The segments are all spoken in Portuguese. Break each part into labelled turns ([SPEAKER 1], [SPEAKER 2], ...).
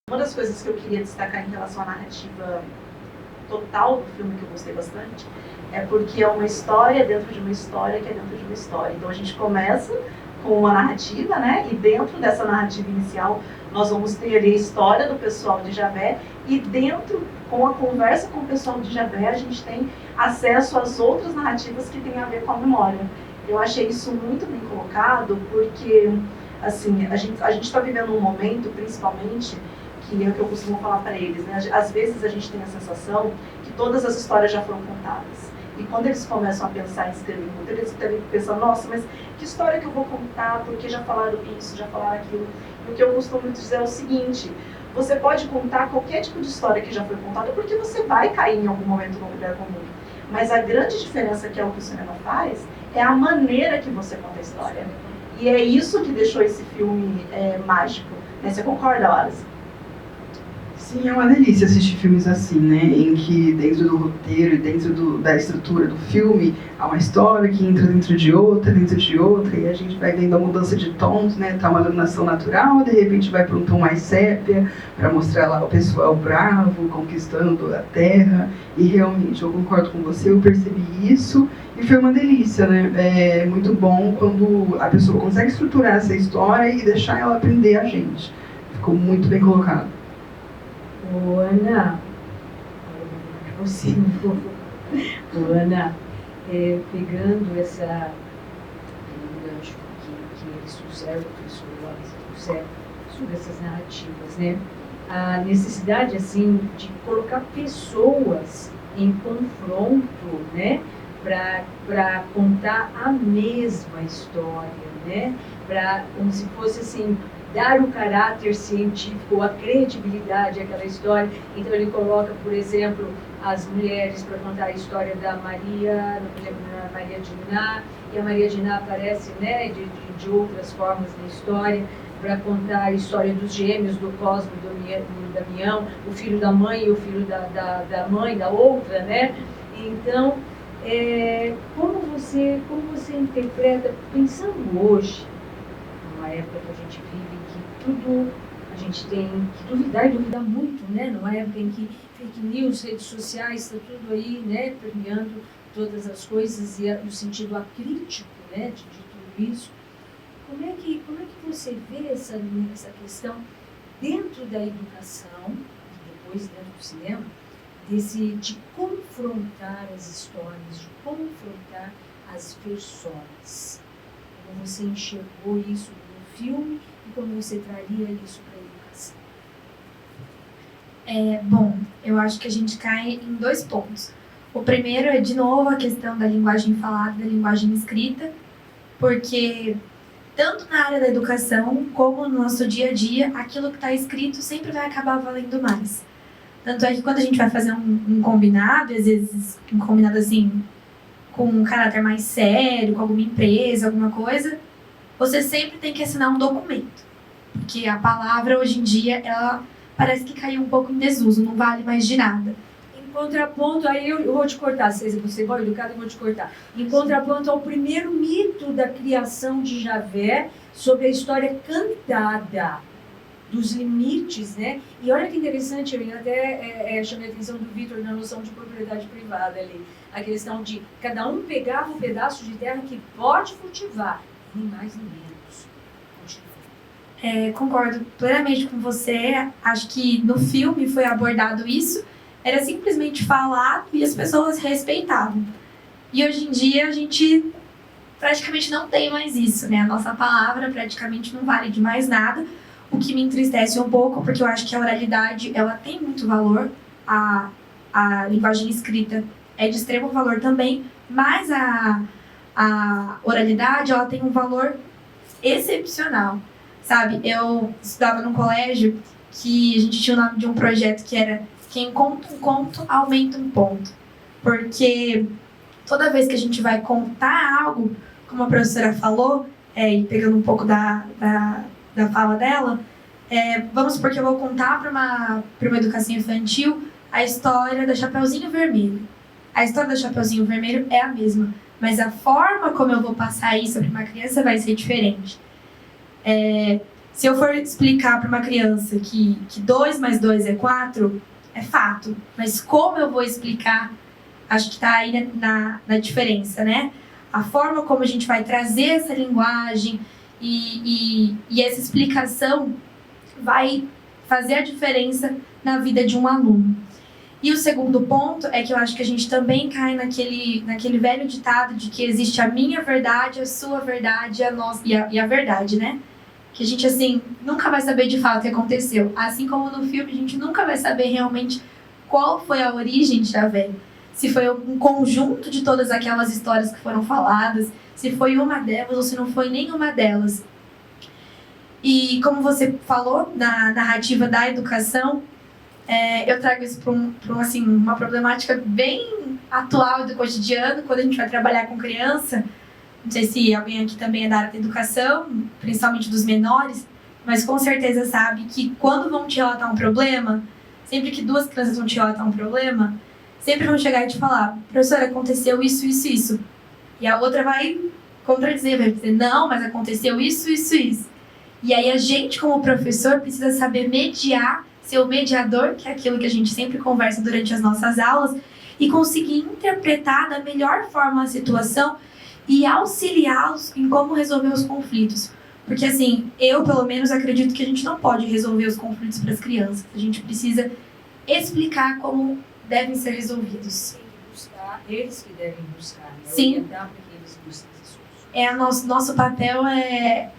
[SPEAKER 1] Uma das coisas que eu queria destacar em relação à narrativa total do filme, que eu gostei bastante, é porque é uma história dentro de uma história que é dentro de uma história. Então a gente começa com uma narrativa, né? E dentro dessa narrativa inicial nós vamos ter ali a história do pessoal de Javé, e dentro, com a conversa com o pessoal de Javé, a gente tem acesso às outras narrativas que têm a ver com a memória. Eu achei isso muito bem colocado, porque assim, a gente está vivendo um momento, principalmente, que é o que eu costumo falar para eles, né? Às vezes a gente tem a sensação que todas as histórias já foram contadas. E quando eles começam a pensar em escrever um roteiro, eles devem pensar, nossa, mas que história que eu vou contar? Porque já falaram isso, já falaram aquilo. E o que eu costumo dizer é o seguinte: você pode contar qualquer tipo de história que já foi contada, porque você vai cair em algum momento no lugar comum. Mas a grande diferença, que é o que o cinema faz, é a maneira que você conta a história. E é isso que deixou esse filme mágico. Né? Você concorda, Wallace?
[SPEAKER 2] Sim, é uma delícia assistir filmes assim, né? Em que dentro do roteiro e dentro da estrutura do filme há uma história que entra dentro de outra, e a gente vai vendo a mudança de tons, né? Tá uma iluminação natural, de repente vai para um tom mais sépia, para mostrar lá o pessoal bravo, conquistando a terra. E realmente, eu concordo com você, eu percebi isso e foi uma delícia, né? É muito bom quando a pessoa consegue estruturar essa história e deixar ela aprender a gente. Ficou muito bem colocado.
[SPEAKER 3] Ô, Ana, você, Ana, pegando essa gancho que eles trouxeram, o professor Wallace trouxeram, sobre essas narrativas, né? A necessidade, assim, de colocar pessoas em confronto, né? Para contar a mesma história, né? Como se fosse, assim, dar o caráter científico, a credibilidade àquela história. Então ele coloca, por exemplo, as mulheres para contar a história da Maria, não me lembro, Maria de Iná, e a Maria de Iná aparece, né, de outras formas na história, para contar a história dos gêmeos, do Cosmo e do Damião, o filho da mãe e o filho da mãe, da outra, né? Então, como você interpreta, pensando hoje, numa época que a gente vive, que tudo a gente tem que duvidar e duvidar muito, né? Numa época em que fake news, redes sociais, está tudo aí, né? Permeando todas as coisas e o sentido acrítico, né? De tudo isso. Como é que você vê essa questão dentro da educação e depois dentro do cinema, de confrontar as histórias, de confrontar as versões? Como você enxergou isso no filme e como você traria isso para a educação?
[SPEAKER 4] Bom, eu acho que a gente cai em 2 pontos. O primeiro é, de novo, a questão da linguagem falada, da linguagem escrita, porque tanto na área da educação como no nosso dia a dia, aquilo que está escrito sempre vai acabar valendo mais. Tanto é que quando a gente vai fazer um combinado, às vezes um combinado assim, com um caráter mais sério, com alguma empresa, alguma coisa, você sempre tem que assinar um documento. Porque a palavra, hoje em dia, ela parece que caiu um pouco em desuso, não vale mais de nada.
[SPEAKER 3] Em contraponto, aí eu vou te cortar, se você é bom educado, eu vou te cortar. Em contraponto ao primeiro mito da criação de Javé, sobre a história cantada, dos limites, né? E olha que interessante, eu até chamei a atenção do Vitor na noção de propriedade privada ali. A questão de cada um pegava um pedaço de terra que pode cultivar, nem mais nem menos.
[SPEAKER 4] Concordo plenamente com você. Acho que no filme foi abordado isso. Era simplesmente falado e as pessoas respeitavam. E hoje em dia a gente praticamente não tem mais isso, né? A nossa palavra praticamente não vale de mais nada. O que me entristece um pouco, porque eu acho que a oralidade, ela tem muito valor, a linguagem escrita é de extremo valor também, mas a oralidade, ela tem um valor excepcional, sabe? Eu estudava num colégio que a gente tinha o nome de um projeto que era Quem conta um conto, aumenta um ponto. Porque toda vez que a gente vai contar algo, como a professora falou, e pegando um pouco da fala dela, vamos supor que eu vou contar para uma educação infantil a história da Chapeuzinho Vermelho. A história da Chapeuzinho Vermelho é a mesma, mas a forma como eu vou passar isso para uma criança vai ser diferente. Se eu for explicar para uma criança que 2 mais 2 é 4, é fato. Mas como eu vou explicar, acho que está aí na diferença, né? A forma como a gente vai trazer essa linguagem e essa explicação vai fazer a diferença na vida de um aluno. E o segundo ponto é que eu acho que a gente também cai naquele velho ditado de que existe a minha verdade, a sua verdade a nossa, e a verdade, né? Que a gente, assim, nunca vai saber de fato o que aconteceu. Assim como no filme, a gente nunca vai saber realmente qual foi a origem de Javé. Se foi um conjunto de todas aquelas histórias que foram faladas, se foi uma delas ou se não foi nenhuma delas. E como você falou, na narrativa da educação, eu trago isso para assim, uma problemática bem atual do cotidiano, quando a gente vai trabalhar com criança. Não sei se alguém aqui também é da área da educação, principalmente dos menores, mas com certeza sabe que quando vão te relatar um problema, sempre que 2 crianças vão te relatar um problema, sempre vão chegar e te falar: professora, aconteceu isso, isso, isso. E a outra vai contradizer, vai dizer: não, mas aconteceu isso, isso, isso. E aí a gente, como professor, precisa saber mediar, ser o mediador, que é aquilo que a gente sempre conversa durante as nossas aulas, e conseguir interpretar da melhor forma a situação e auxiliá-los em como resolver os conflitos. Porque, assim, eu, pelo menos, acredito que a gente não pode resolver os conflitos para as crianças. A gente precisa explicar como devem ser resolvidos.
[SPEAKER 3] Tem que buscar, eles que devem buscar, né?
[SPEAKER 4] Sim.
[SPEAKER 3] Orientar para que eles busquem essas soluções.
[SPEAKER 4] Nosso papel é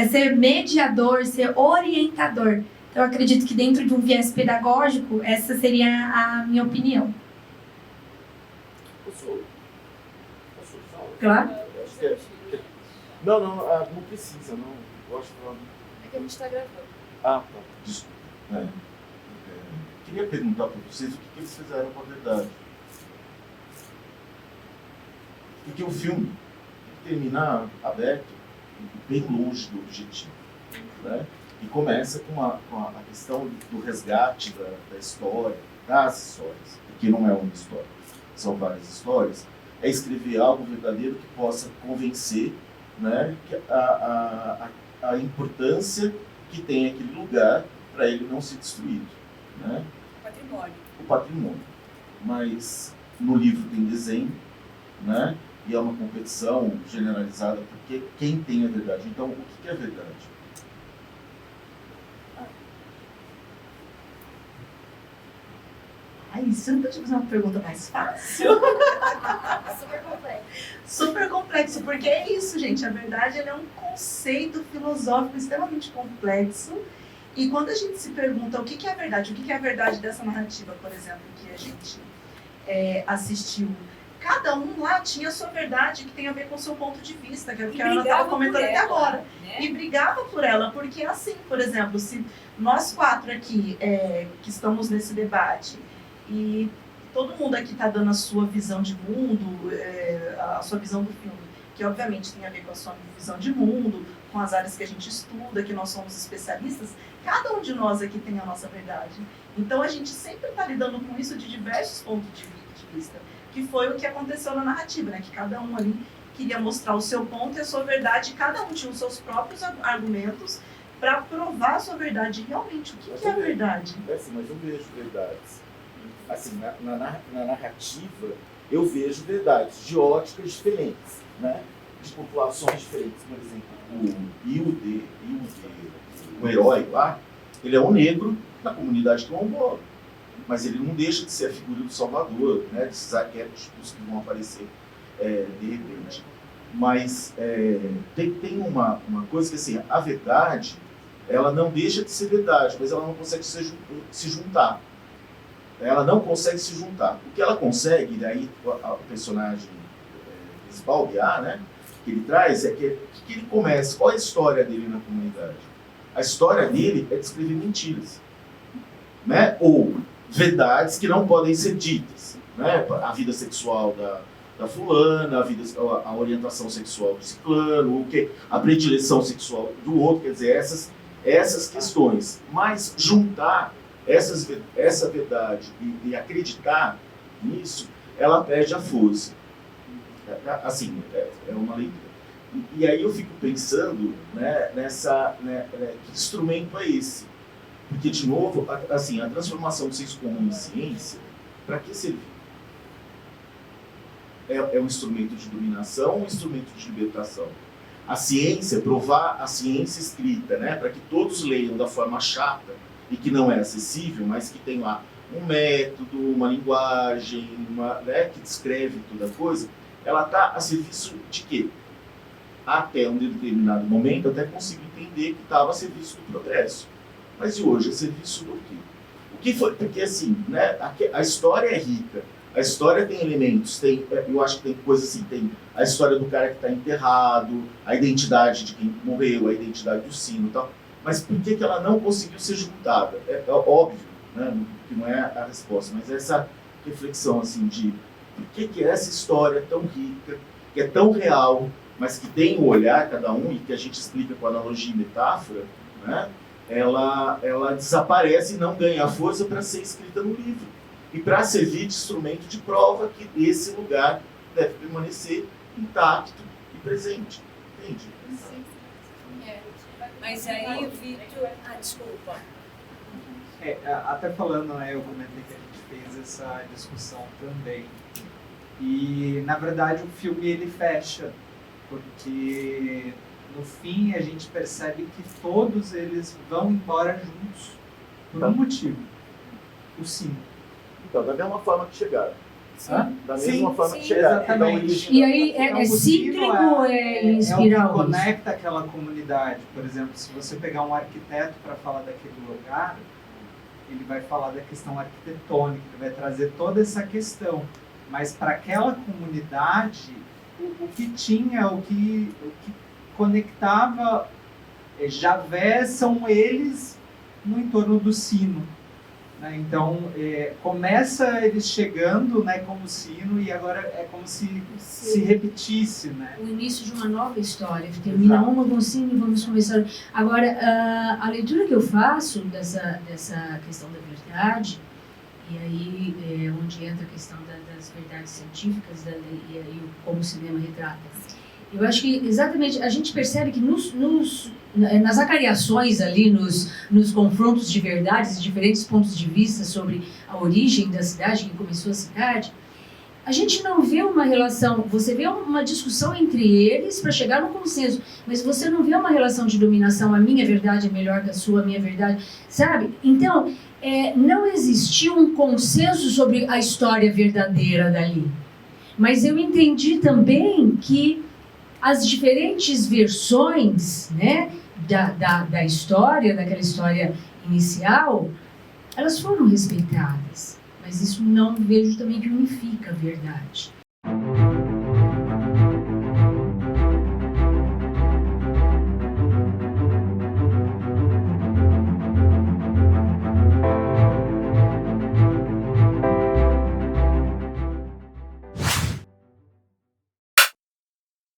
[SPEAKER 4] ser mediador, ser orientador. Então, eu acredito que dentro de um viés pedagógico, essa seria a minha opinião.
[SPEAKER 5] Posso falar?
[SPEAKER 4] Claro.
[SPEAKER 5] Acho que não precisa, não. Gosto de falar.
[SPEAKER 3] É que a gente está gravando.
[SPEAKER 5] Ah, tá. Desculpa. Queria perguntar para vocês o que eles fizeram com a verdade. Porque o filme termina aberto, bem longe do objetivo, né? E começa com a questão do resgate da história, das histórias, porque não é uma história, são várias histórias. É escrever algo verdadeiro que possa convencer, né, que a importância que tem aquele lugar para ele não ser destruído, né? O patrimônio. Mas no livro tem desenho, né? E é uma competição generalizada porque quem tem a verdade. Então, o que é a verdade?
[SPEAKER 1] Ai, se eu não te fazer uma pergunta mais fácil.
[SPEAKER 3] Super complexo.
[SPEAKER 1] Super complexo, porque é isso, gente. A verdade ela é um conceito filosófico extremamente complexo. E quando a gente se pergunta o que é a verdade, o que é a verdade dessa narrativa, por exemplo, que a gente assistiu, cada um lá tinha a sua verdade que tem a ver com o seu ponto de vista, que é o que a Ana estava comentando até agora.
[SPEAKER 3] Né?
[SPEAKER 1] E brigava por ela, porque assim, por exemplo, se nós 4 aqui que estamos nesse debate e todo mundo aqui está dando a sua visão de mundo, a sua visão do filme, que obviamente tem a ver com a sua visão de mundo, com as áreas que a gente estuda, que nós somos especialistas, cada um de nós aqui tem a nossa verdade. Então a gente sempre está lidando com isso de diversos pontos de vista, que foi o que aconteceu na narrativa, né? Que cada um ali queria mostrar o seu ponto e a sua verdade, e cada um tinha os seus próprios argumentos para provar a sua verdade. Realmente, o que é a verdade?
[SPEAKER 5] Assim, mas eu vejo verdades. Assim, na narrativa, eu vejo verdades de óticas diferentes, né? De populações diferentes. Por exemplo, o Hilde, o herói lá, ele é um negro da comunidade quilombola, mas ele não deixa de ser a figura do Salvador, né? Desses arquétipos que vão aparecer de repente. Mas tem uma coisa que, assim, a verdade, ela não deixa de ser verdade, mas ela não consegue se juntar. Ela não consegue se juntar. O que ela consegue, daí o personagem principal, o Biá, né, que ele traz, é que ele começa. Qual é a história dele na comunidade? A história dele é descrever mentiras, né? Ou verdades que não podem ser ditas, né? A vida sexual da fulana, a orientação sexual do ciclano, a predileção sexual do outro, quer dizer, essas questões. Mas juntar essa verdade e acreditar nisso, ela perde a força. Assim, é uma leitura. E aí eu fico pensando, né, que instrumento é esse? Porque, de novo, assim, a transformação do senso comum em ciência, para que servir? É um instrumento de dominação ou um instrumento de libertação? A ciência, provar a ciência escrita, né, para que todos leiam da forma chata e que não é acessível, mas que tem lá um método, uma linguagem, né, que descreve toda a coisa, ela está a serviço de quê? Até um determinado momento, até consigo entender que estava a serviço do progresso. Mas e hoje, a serviço do quê? O que foi? Porque assim, né, a história é rica, a história tem elementos, eu acho que tem coisas assim, tem a história do cara que está enterrado, a identidade de quem morreu, a identidade do sino e tal, mas por que ela não conseguiu ser juntada? É óbvio, né, que não é a resposta, mas essa reflexão assim de por que essa história tão rica, que é tão real, mas que tem um olhar cada um e que a gente explica com analogia e metáfora, né? Ela desaparece e não ganha força para ser escrita no livro e para servir de instrumento de prova que esse lugar deve permanecer intacto e presente. Entende?
[SPEAKER 6] Mas aí, Vitor... desculpa.
[SPEAKER 7] Até falando, né, eu comentei que a gente fez essa discussão também. E, na verdade, o filme ele fecha, porque no fim a gente percebe que todos eles vão embora juntos, por um motivo: o sino.
[SPEAKER 5] Então, da mesma forma que chegaram. Da mesma
[SPEAKER 7] Sim,
[SPEAKER 5] forma
[SPEAKER 7] sim,
[SPEAKER 5] que chegaram.
[SPEAKER 7] exatamente.
[SPEAKER 3] E aí é cíclico ou é em
[SPEAKER 7] É o
[SPEAKER 3] espiral?
[SPEAKER 7] que conecta aquela comunidade. Por exemplo, se você pegar um arquiteto para falar daquele lugar, ele vai falar da questão arquitetônica, ele vai trazer toda essa questão. Mas para aquela comunidade, o que tinha, o que conectava Javé são eles no entorno do sino. Né? Então, começa eles chegando, né, como sino, e agora é como se repetisse. Né?
[SPEAKER 3] O início de uma nova história, que termina
[SPEAKER 7] Exato.
[SPEAKER 3] uma com sino e vamos começar. Agora, a leitura que eu faço dessa questão da verdade, e aí onde entra a questão das verdades científicas e aí como o cinema retrata. Eu acho que exatamente a gente percebe que nas acariações ali, nos confrontos de verdades, diferentes pontos de vista sobre a origem da cidade, que começou a cidade, a gente não vê uma relação, você vê uma discussão entre eles para chegar num consenso, mas você não vê uma relação de dominação, a minha verdade é melhor que a sua, a minha verdade, sabe? Então, não existiu um consenso sobre a história verdadeira dali. Mas eu entendi também que as diferentes versões, né, da história, daquela história inicial, elas foram respeitadas. Mas isso não vejo também que unifica a verdade.